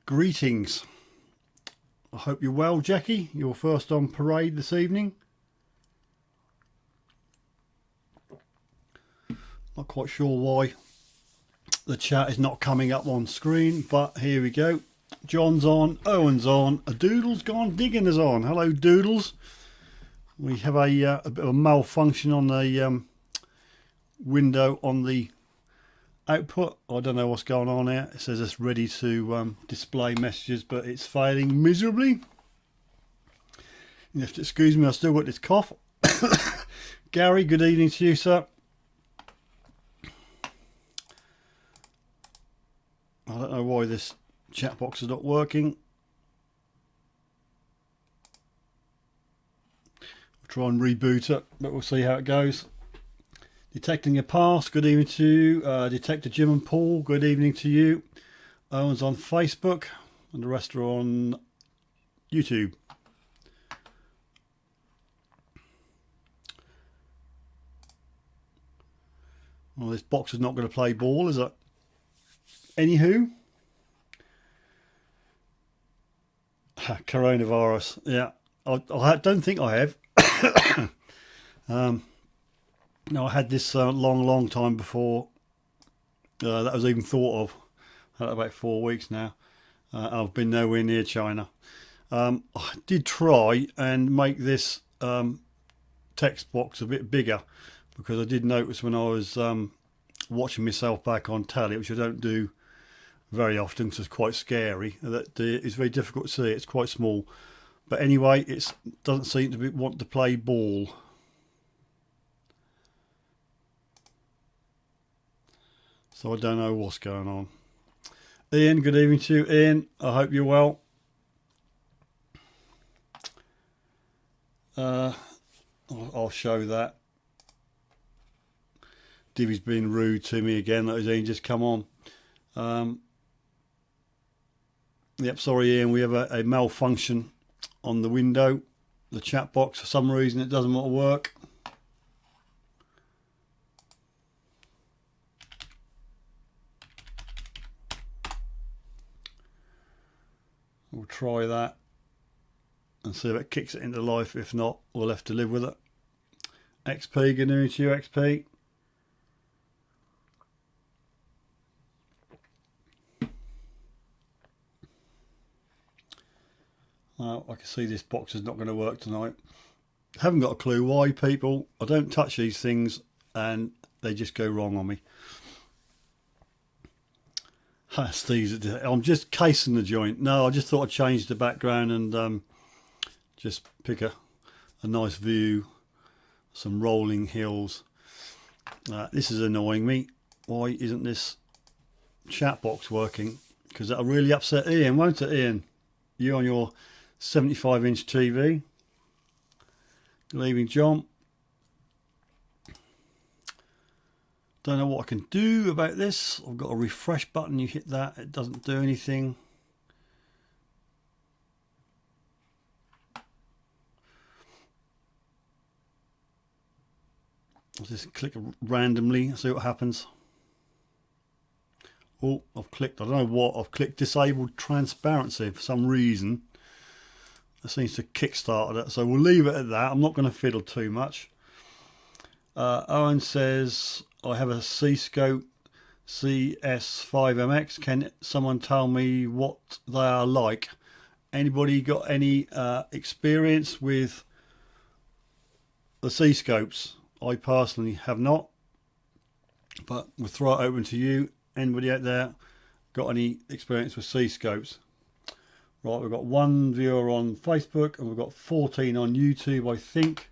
Greetings. I hope you're well, Jackie. You're first on parade this evening. Not quite sure why the chat is not coming up on screen, but here we go. John's on, Owen's on, a Doodle's gone, Diggin is on. Hello, Doodles. We have a bit of a malfunction on the window on the output. I don't know what's going on here. It says it's ready to display messages, but it's failing miserably. You have to excuse me, I've still got this cough. Gary, good evening to you, sir. I don't know why this chat box is not working. We'll try and reboot it, but we'll see how it goes. Detecting your past, good evening to you. Detector Jim and Paul, good evening to you. Owen's on Facebook and the rest are on YouTube. Well, this box is not going to play ball, is it? Anywho, coronavirus. Yeah, I don't think I have. No, I had this long time before that was even thought of. I had it about 4 weeks now. I've been nowhere near China. I did try and make this text box a bit bigger because I did notice when I was watching myself back on telly, which I don't do very often because it's quite scary, that it's very difficult to see. It's quite small, but anyway, it doesn't seem to want to play ball. So I don't know what's going on. Ian, good evening to you, Ian. I hope you're well. I'll show that. Divvy's been rude to me again. That was Ian just come on. Yep, sorry Ian, we have a malfunction on the window, the chat box. For some reason it doesn't want to work. We'll try that and see if it kicks it into life. If not, we'll have to live with it. XP, good news to you, XP. I can see this box is not going to work tonight. Haven't got a clue why, people. I don't touch these things and they just go wrong on me. I'm just casing the joint. No, I just thought I'd change the background and just pick a nice view, some rolling hills. This is annoying me. Why isn't this chat box working? Because that'll really upset Ian, won't it, Ian? You on your 75-inch TV. Good evening, John. Don't know what I can do about this. I've got a refresh button. You hit that, it doesn't do anything. I'll just click randomly and see what happens. Oh, I've clicked, I don't know what, I've clicked disabled transparency for some reason. That seems to kickstart it, so we'll leave it at that. I'm not going to fiddle too much. Owen says, I have a C-scope CS5MX. Can someone tell me what they are like? Anybody got any experience with the C-scopes? I personally have not, but we'll throw it open to you. Anybody out there got any experience with C-scopes? Right, we've got 1 viewer on Facebook and we've got 14 on YouTube, I think.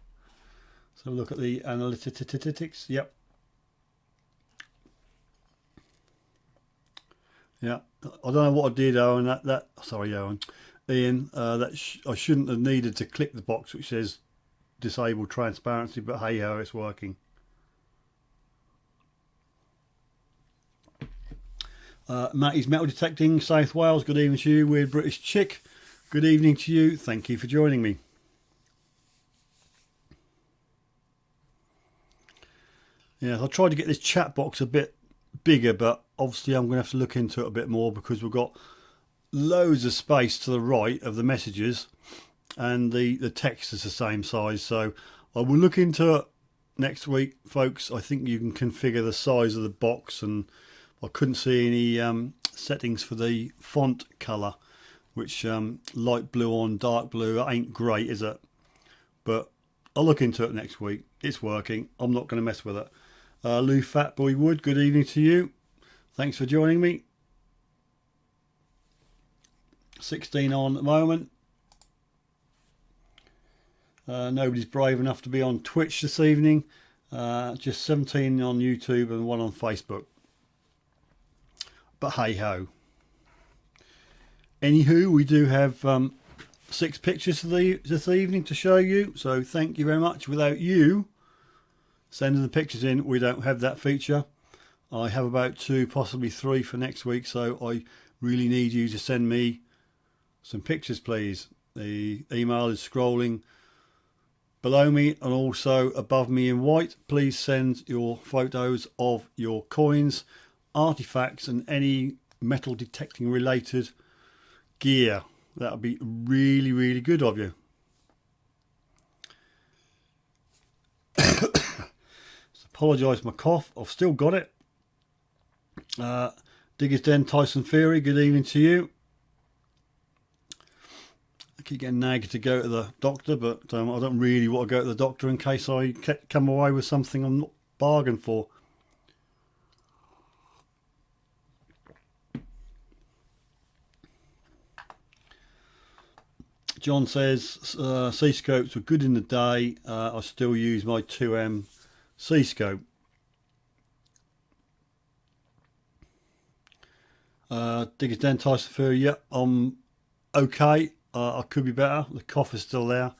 So look at the analytics. Yep. Yeah. I don't know what I did, Owen. Sorry, Owen. Ian. I shouldn't have needed to click the box which says disable transparency, but hey ho, it's working. Matty's Metal Detecting, South Wales. Good evening to you. Weird British Chick. Good evening to you. Thank you for joining me. Yeah, I tried to get this chat box a bit bigger, but obviously I'm going to have to look into it a bit more because we've got loads of space to the right of the messages, and the text is the same size. So I will look into it next week, folks. I think you can configure the size of the box, and I couldn't see any settings for the font color, which light blue on dark blue ain't great, is it? But I'll look into it next week. It's working. I'm not going to mess with it. Lou Fatboy Wood, good evening to you. Thanks for joining me. 16 on at the moment. Nobody's brave enough to be on Twitch this evening. Just 17 on YouTube and 1 on Facebook. But hey ho. Anywho, we do have 6 pictures this evening to show you. So thank you very much. Without you sending the pictures in, we don't have that feature. I have about 2, possibly 3 for next week. So I really need you to send me some pictures, please. The email is scrolling below me and also above me in white. Please send your photos of your coins, artifacts and any metal detecting related gear. That would be really, really good of you. Apologise for my cough. I've still got it. Digger's Den Tyson Theory, good evening to you. I keep getting nagged to go to the doctor, but I don't really want to go to the doctor in case I come away with something I'm not bargained for. John says C-scopes were good in the day. I still use my 2M C-scope. Digger's Den Tyson Theory, yeah, I'm okay. I could be better. The cough is still there.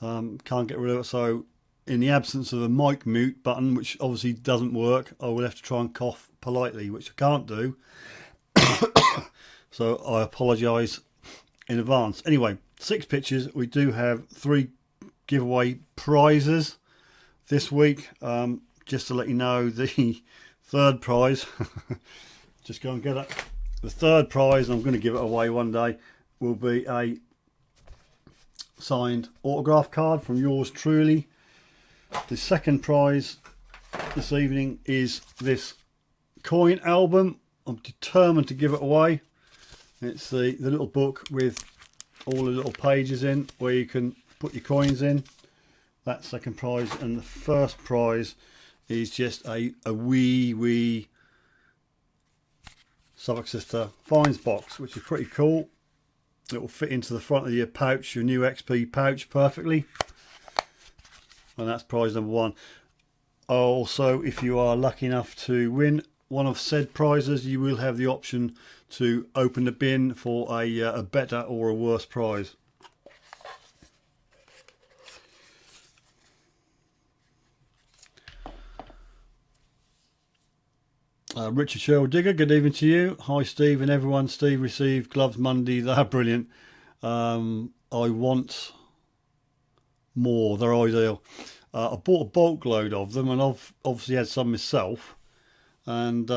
Can't get rid of it. So in the absence of a mic mute button, which obviously doesn't work, I will have to try and cough politely, which I can't do. So I apologise in advance. Anyway, 6 pictures. We do have 3 giveaway prizes this week. Just to let you know, the third prize, just go and get it. The third prize, and I'm going to give it away one day, will be a signed autograph card from yours truly. The second prize this evening is this coin album. I'm determined to give it away. It's the little book with all the little pages in where you can put your coins in. That's second prize, and the first prize is just a wee Suffolk Sifter finds box, which is pretty cool. It will fit into the front of your pouch, your new XP pouch, perfectly. And that's prize number 1. Also, if you are lucky enough to win one of said prizes, you will have the option to open the bin for a better or a worse prize. Richard Sherrill Digger, good evening to you. Hi Steve and everyone. Steve received gloves Monday. They're brilliant. I want more. They're ideal. I bought a bulk load of them, and I've obviously had some myself. And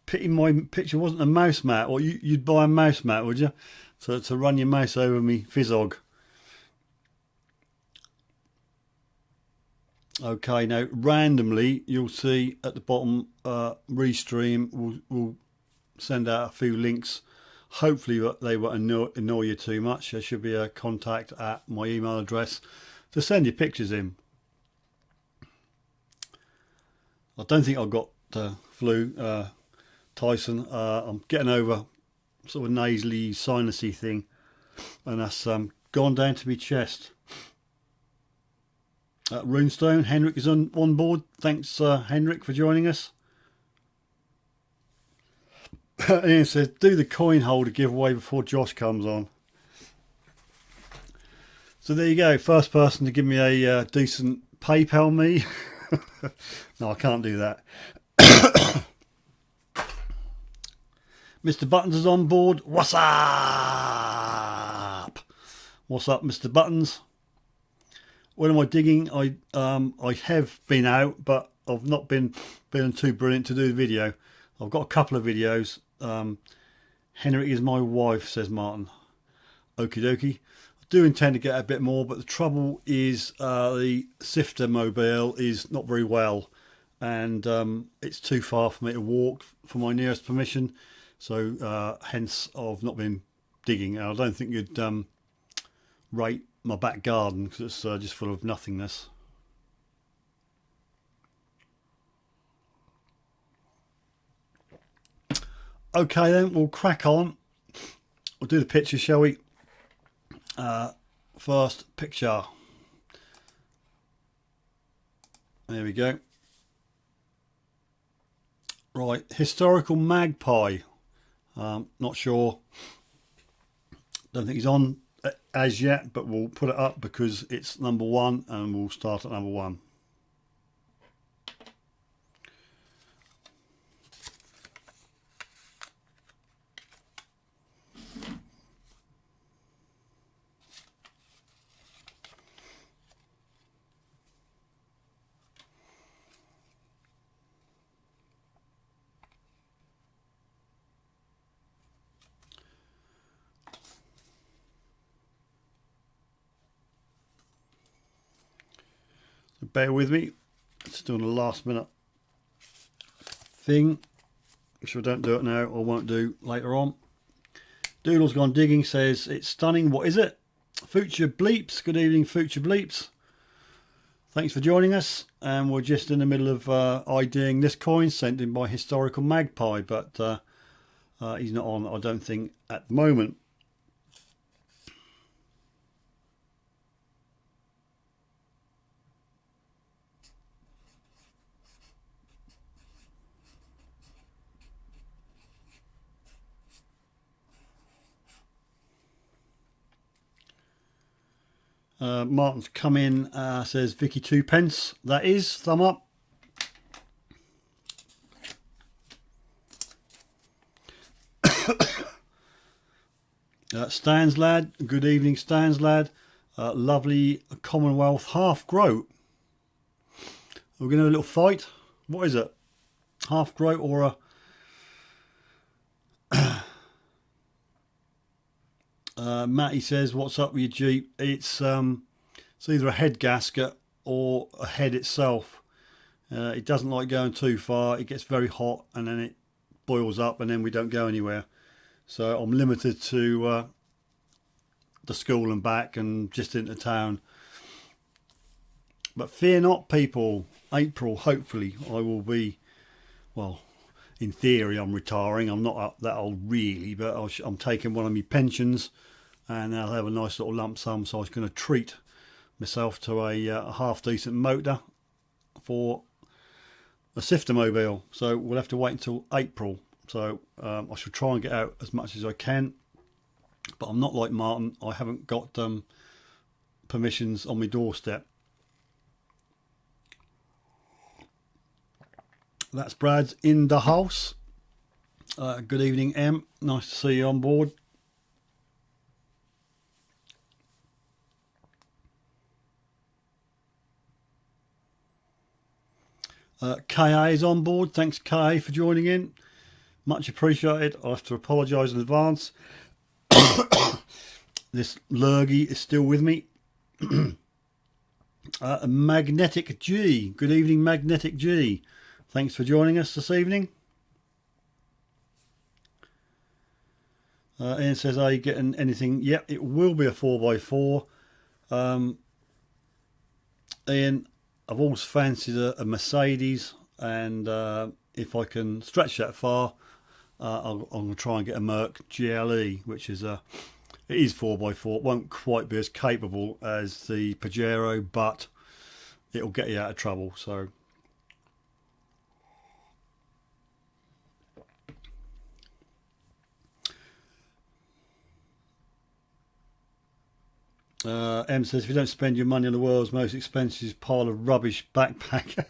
pity my picture wasn't a mouse mat. Or you'd buy a mouse mat, would you? To run your mouse over me Fizzog. Okay, now randomly you'll see at the bottom Restream will send out a few links. Hopefully they won't annoy you too much. There should be a contact at my email address to send your pictures in. I don't think I've got the flu, Tyson. I'm getting over sort of nasally sinusy thing, and that's gone down to my chest. Runestone, Henrik is on board. Thanks, Henrik, for joining us. Ian says, do the coin holder giveaway before Josh comes on. So there you go. First person to give me a decent PayPal me. No, I can't do that. Mr. Buttons is on board. What's up? What's up, Mr. Buttons? When am I digging? I have been out, but I've not been too brilliant to do the video. I've got a couple of videos. Henrik is my wife, says Martin. Okie dokie. I do intend to get a bit more, but the trouble is the Sifter mobile is not very well, and it's too far for me to walk for my nearest permission. So hence I've not been digging. And I don't think you'd rate my back garden because it's just full of nothingness. Okay then, we'll crack on. We'll do the picture, shall we? First picture. There we go. Right, historical magpie. Not sure. Don't think he's on as yet, but we'll put it up because it's number one, and we'll start at number one. So bear with me. It's doing a last minute thing. If I don't do it now, I won't do later on. Doodle's Gone Digging says, it's stunning. What is it? Future Bleeps. Good evening, Future Bleeps. Thanks for joining us. And we're just in the middle of IDing this coin sent in by Historical Magpie, but he's not on, I don't think, at the moment. Martin's come in, says Vicky 2p. That is, thumb up. Stans Lad, good evening Stans Lad. Lovely Commonwealth half groat. We're going to have a little fight. What is it? Half groat or a... Matty says, what's up with your Jeep? It's either a head gasket or a head itself. It doesn't like going too far. It gets very hot and then it boils up and then we don't go anywhere. So I'm limited to the school and back and just into town. But fear not, people. April, hopefully, I will be, well, in theory I'm retiring. I'm not that old really, but I'm taking one of my pensions and I'll have a nice little lump sum, so I was going to treat myself to a half decent motor for a Sifter mobile. So we'll have to wait until April. So I should try and get out as much as I can, but I'm not like Martin. I haven't got permissions on my doorstep. That's Brad's in the house. Good evening, Em. Nice to see you on board. KA is on board. Thanks, KA, for joining in. Much appreciated. I have to apologise in advance. This lurgy is still with me. Magnetic G. Good evening, Magnetic G. Thanks for joining us this evening. Ian says, are you getting anything? Yep, it will be a 4x4. Ian, I've always fancied a Mercedes, and if I can stretch that far, I'm going to try and get a Merc GLE, which is it is 4x4. It won't quite be as capable as the Pajero, but it'll get you out of trouble. So M says, if you don't spend your money on the world's most expensive pile of rubbish backpack.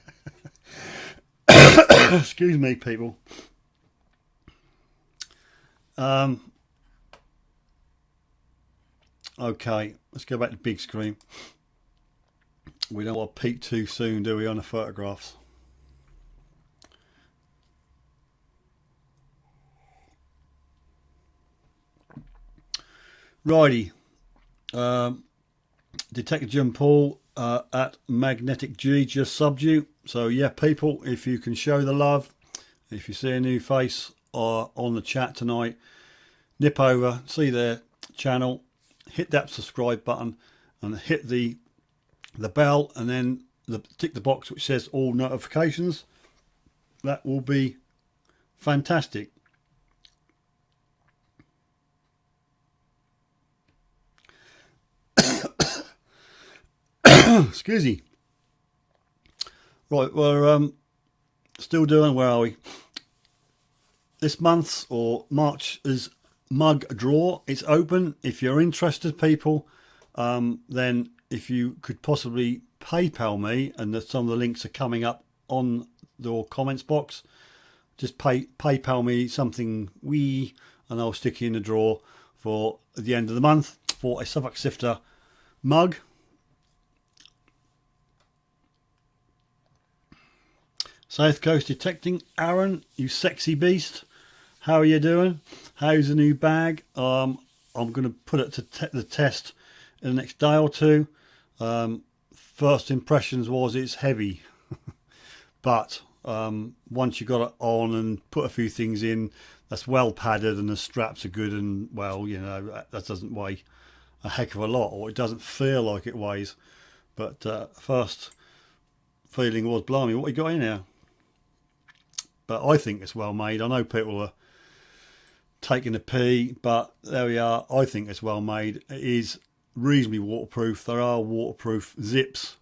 Excuse me, people. Okay, let's go back to big screen. We don't want to peek too soon, do we, on the photographs? Righty. Detector Jim Paul at Magnetic G just subbed you. So yeah, people, if you can show the love, if you see a new face on the chat tonight, nip over, see their channel, hit that subscribe button, and hit the bell, and then tick the box which says all notifications. That will be fantastic. Excuse me. Right, we're still doing, where are we? This month's or March's mug draw. It's open. If you're interested, people, then if you could possibly PayPal me, and some of the links are coming up on the comments box, just PayPal me something and I'll stick you in the draw for the end of the month for a Suffolk Sifter mug. South Coast Detecting, Aaron, you sexy beast. How are you doing? How's the new bag? I'm going to put it to the test in the next day or two. First impressions was it's heavy, but once you got it on and put a few things in, that's well padded and the straps are good, and well, you know, that doesn't weigh a heck of a lot, or it doesn't feel like it weighs. But first feeling was, blimey, what you got in here? But I think it's well made. I know people are taking a pee, but there we are. I think it's well made. It is reasonably waterproof. There are waterproof zips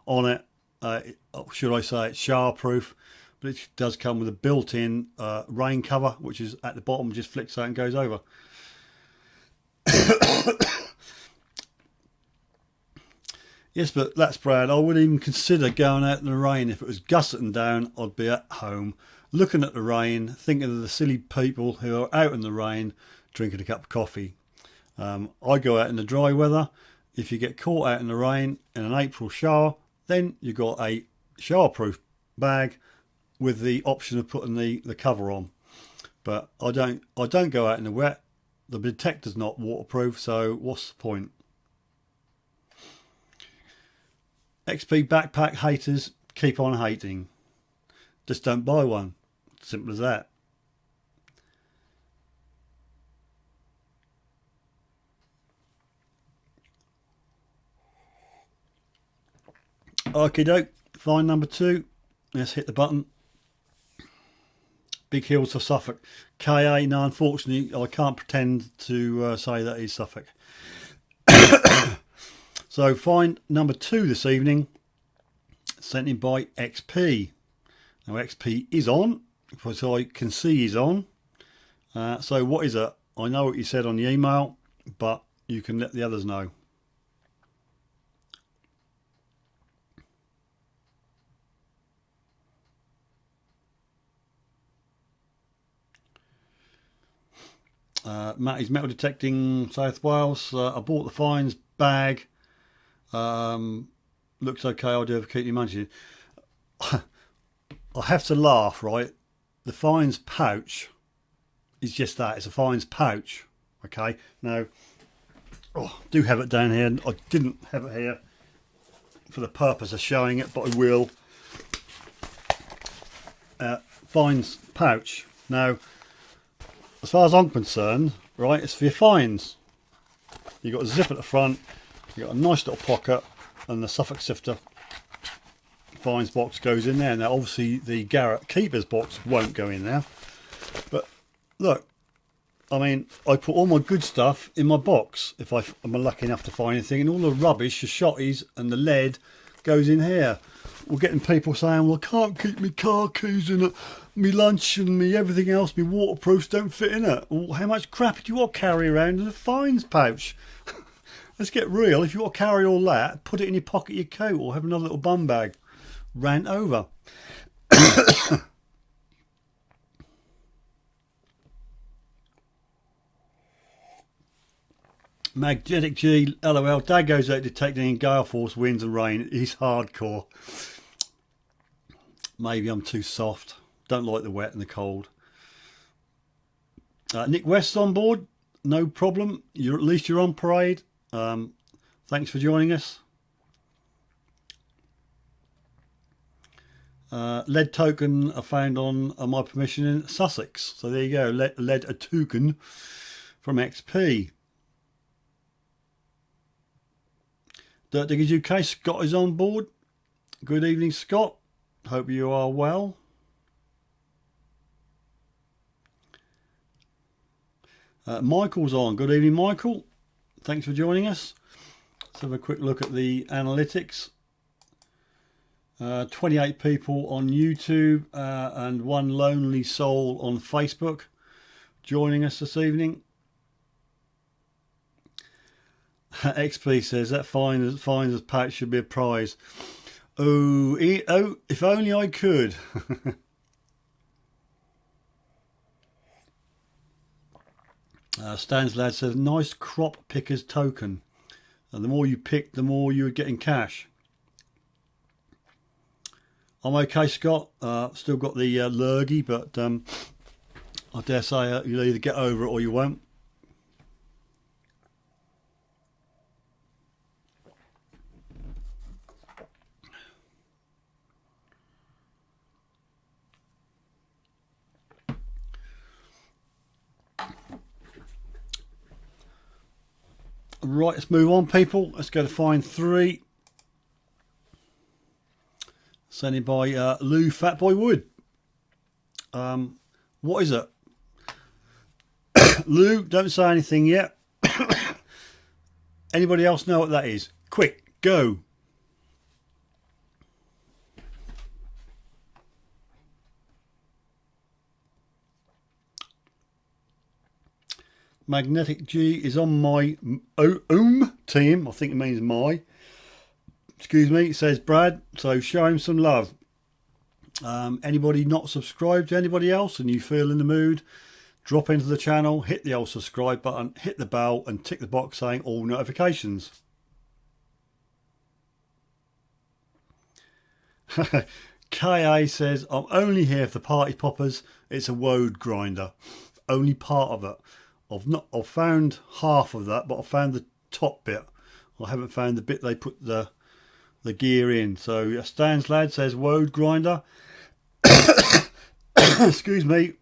on it. Should I say it's showerproof? But it does come with a built-in rain cover, which is at the bottom, just flicks out and goes over. Yes, but that's Brad. I wouldn't even consider going out in the rain. If it was gusseting down, I'd be at home looking at the rain, thinking of the silly people who are out in the rain drinking a cup of coffee. I go out in the dry weather. If you get caught out in the rain in an April shower, then you've got a showerproof bag with the option of putting the cover on. But I don't go out in the wet. The detector's not waterproof, so what's the point? XP backpack haters, keep on hating. Just don't buy one. Simple as that. Okie doke. Find number 2. Let's hit the button. Big Hills for Suffolk. KA, no, unfortunately, I can't pretend to say that is Suffolk. So find number 2 this evening, sent in by XP. Now XP is on, because I can see he's on. So what is it? I know what you said on the email, but you can let the others know. Matty's Metal Detecting, South Wales. I bought the fines bag. Looks okay. I'll do it for keep you munching. I have to laugh, right? The fines pouch is just that. It's a fines pouch. Okay. Now, I do have it down here. I didn't have it here for the purpose of showing it, but I will. Fines pouch. Now, as far as I'm concerned, right, it's for your fines. You've got a zip at the front. You've got a nice little pocket, and the Suffolk Sifter fines box goes in there. Now obviously the Garrett Keepers box won't go in there, but look, I mean, I put all my good stuff in my box if I'm lucky enough to find anything, and all the rubbish, the shotties and the lead goes in here. We're getting people saying, well, I can't keep my car keys in it, me lunch and me everything else, me waterproofs don't fit in it. Well, how much crap do you want to carry around in a fines pouch? Let's get real. If you want to carry all that, put it in your pocket of your coat, or have another little bum bag. Rant over. Magnetic G, LOL. Dad goes out detecting in gale force, winds and rain. He's hardcore. Maybe I'm too soft. Don't like the wet and the cold. Nick West's on board. no problem. At least you're on parade. Thanks for joining us. Lead token are found on my permission in Sussex. So there you go. Lead a token from XP. Dirt Diggers UK, Scott is on board. Good evening, Scott. Hope you are well. Michael's on. Good evening, Michael. Thanks for joining us. Let's have a quick look at the analytics. 28 people on YouTube and one lonely soul on Facebook joining us this evening. XP says that fine as patch should be a prize. Oh, if only I could. Stan's Lad says nice crop pickers token. And the more you pick, the more you would get in cash. I'm okay, Scott. Still got the lurgy, but I dare say you'll either get over it or you won't. Right, let's move on, people. Let's go to find 3. Sent in by Lou Fatboy Wood. What is it? Lou, don't say anything yet. Anybody else know what that is? Quick, go. Magnetic G is on my team. I think it means my. Excuse me, it says Brad, so show him some love. Anybody not subscribed to anybody else and you feel in the mood, drop into the channel, hit the old subscribe button, hit the bell and tick the box saying all notifications. KA says, I'm only here for the party poppers. It's a woad grinder. Only part of it. I've found half of that, but I found the top bit. I haven't found the bit they put the gear in. So Stan's Lad says woad grinder. Excuse me.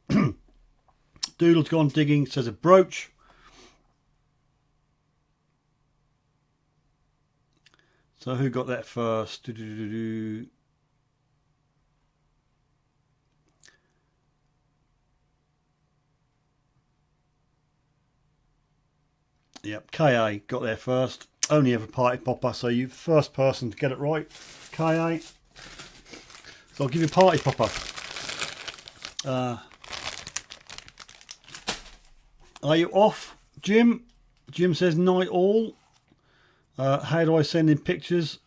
Doodle's gone digging says a brooch. So who got that first? Yep, KA got there first. Only ever party popper, so you first person to get it right. KA. So I'll give you a party popper. Are you off, Jim? Jim says night all. How do I send in pictures?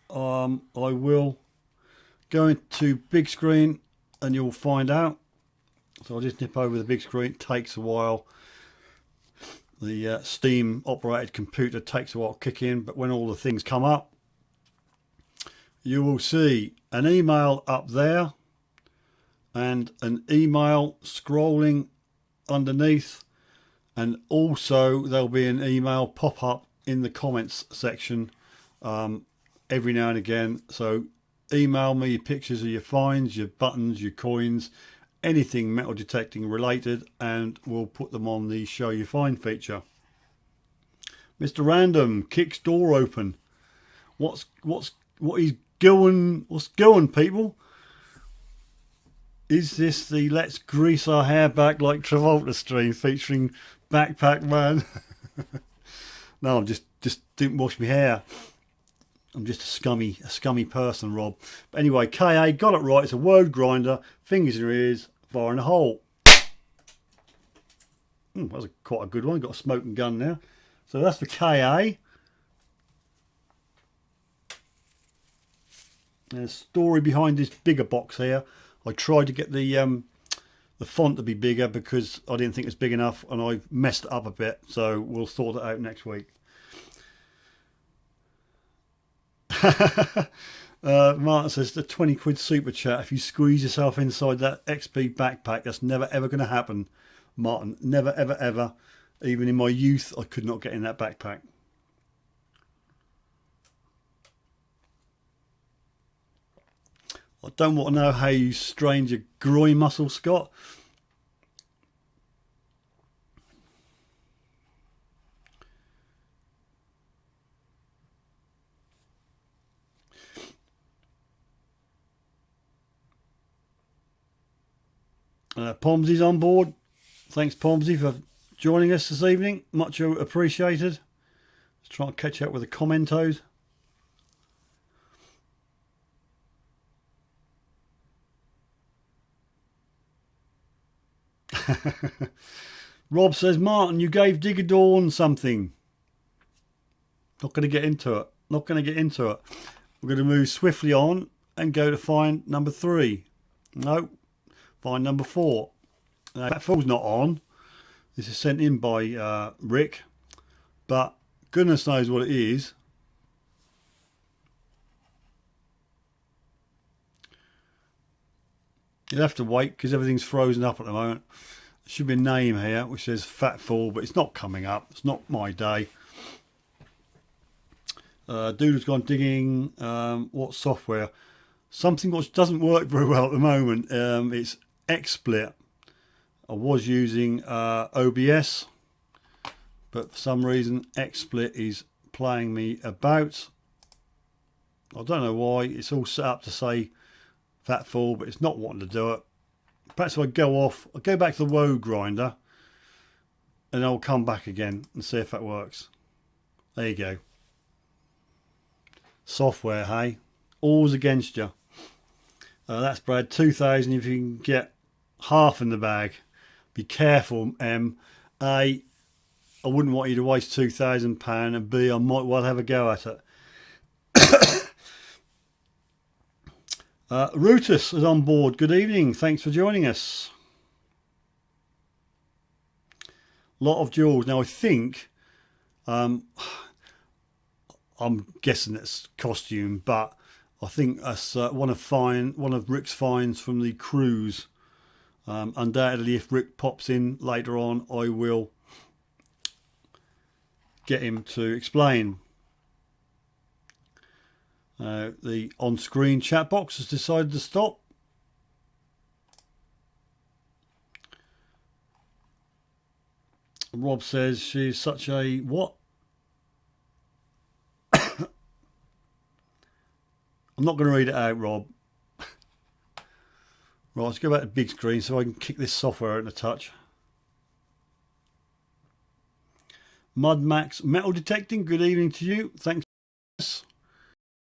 I will go into big screen and you'll find out. So I'll just nip over the big screen. It takes a while. The Steam operated computer takes a while to kick in, but when all the things come up, you will see an email up there and an email scrolling underneath, and also there'll be an email pop up in the comments section every now and again. So email me your pictures of your finds, your buttons, your coins, anything metal detecting related, and we'll put them on the show you find feature. Mr. Random kicks door open. What's going, people? Is this the Let's Grease Our Hair Back Like Travolta stream featuring Backpack Man? No, I'm just didn't wash my hair. I'm just a scummy person, Rob. But anyway, KA got it right. It's a woad grinder, fingers in your ears, fire in a hole. That was quite a good one. Got a smoking gun now. So that's for KA. There's a story behind this bigger box here. I tried to get the font to be bigger because I didn't think it was big enough, and I messed it up a bit. So we'll sort it out next week. Martin says the 20 quid super chat. If you squeeze yourself inside that XP backpack, that's never ever going to happen, Martin. Never ever ever. Even in my youth, I could not get in that backpack. I don't want to know how you strained your groin muscle, Scott. Pomsy's on board. Thanks, Pomsy, for joining us this evening. Much appreciated. Let's try and catch up with the commentos. Rob says, Martin, you gave Digger Dawn something. Not going to get into it. Not going to get into it. We're going to move swiftly on and go to find number 3. No, find number 4. That fool's not on. This is sent in by Rick, but goodness knows what it is. You'll have to wait because everything's frozen up at the moment. There should be a name here which says Fat Fool, but it's not coming up. It's not my day. Dude has gone digging. What software? Something which doesn't work very well at the moment. It's XSplit. I was using OBS, but for some reason XSplit is playing me about. I don't know why. It's all set up to say Fat Fool, but it's not wanting to do it. Perhaps if I go off, I'll go back to the woe grinder and I'll come back again and see if that works. There you go. Software, hey? All's against you. That's Brad. 2,000 if you can get half in the bag. Be careful, M. A, I wouldn't want you to waste £2,000, and B, I might well have a go at it. Rutus is on board. Good evening. Thanks for joining us. Lot of jewels. Now I think, I'm guessing it's costume, but I think that's one of Rick's finds from the cruise. Undoubtedly, if Rick pops in later on, I will get him to explain. The on-screen chat box has decided to stop. Rob says she's such a what? I'm not going to read it out, Rob. Right, let's go back to big screen so I can kick this software out in a touch. Mud Max Metal Detecting, good evening to you. Thanks.